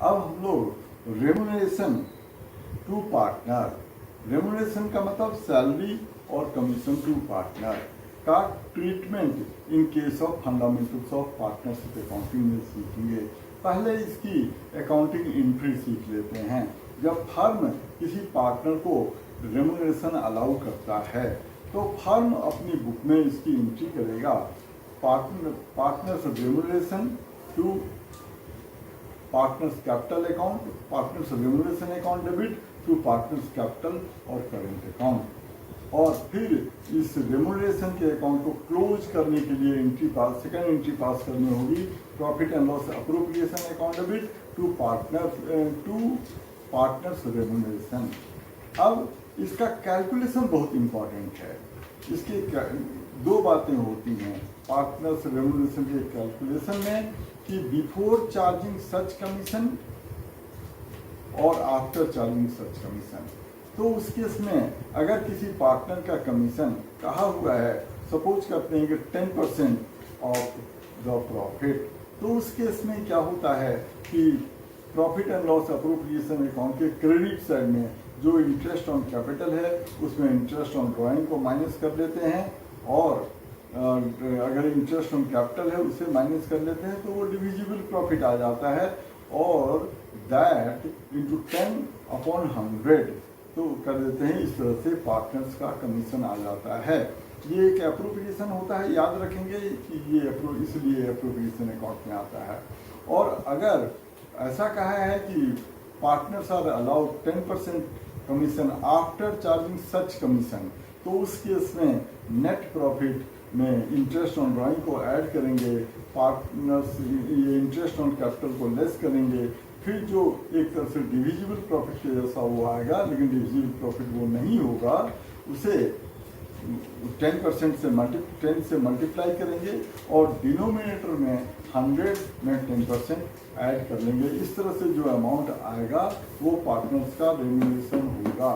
अब हम लोग रेमुनरेशन टू पार्टनर, रेमुनरेशन का मतलब सैलरी और कमीशन टू पार्टनर का treatment in case of fundamentals of partnership accounting में सीखेंगे। पहले इसकी अकाउंटिंग एंट्री सीख लेते हैं। जब फर्म किसी पार्टनर को रेमुनरेशन अलाउ करता है तो फर्म अपनी बुक में इसकी एंट्री करेगा, partners remuneration to partners capital account, partners remuneration account debit to partners capital और करेंट अकाउंट। और फिर इस रेमुनरेशन के अकाउंट को क्लोज करने के लिए entry pass, second entry pass करनी होगी, profit and loss appropriation account debit to partners remuneration. अब इसका कैलकुलेशन बहुत इंपॉर्टेंट है। इसके दो बातें होती हैं पार्टनर्स रेमुनरेशन के कैलकुलेशन में कि बिफोर चार्जिंग सच कमीशन और आफ्टर चार्जिंग सच कमीशन। तो उस केस में अगर किसी पार्टनर का कमीशन कहा हुआ है, सपोज करते हैं कि 10% ऑफ द प्रॉफिट, तो उस केस में क्या होता है कि profit and loss appropriation account के क्रेडिट साइड में जो इंटरेस्ट ऑन कैपिटल है उसमें इंटरेस्ट ऑन ड्राइंग को माइनस कर लेते हैं, और अगर इंटरेस्ट ऑन कैपिटल है उसे माइनस कर लेते हैं तो वो डिविजिबल प्रॉफिट आ जाता है, और दैट इंटू 10/100 तो कर देते हैं। इस तरह से पार्टनर्स का कमीशन आ जाता है। ये एक अप्रोप्रिएशन होता है, याद रखेंगे कि ये इसलिए अप्रोप्रिएशन अकाउंट में आता है। और अगर ऐसा कहा है कि partners are allowed 10% commission after charging such commission, तो उस केस में नेट प्रॉफिट में इंटरेस्ट ऑन ड्राइंग को ऐड करेंगे, पार्टनर्स ये इंटरेस्ट ऑन कैपिटल को लेस करेंगे, फिर जो एक तरह से डिविजिबल प्रॉफिट के जैसा वो आएगा, लेकिन डिविजिबल प्रॉफिट वो नहीं होगा, उसे 10% से 10 से मल्टीप्लाई करेंगे और डिनोमिनेटर में 100 में 10% ऐड कर लेंगे। इस तरह से जो अमाउंट आएगा वो पार्टनर्स का रेमुनरेशन होगा।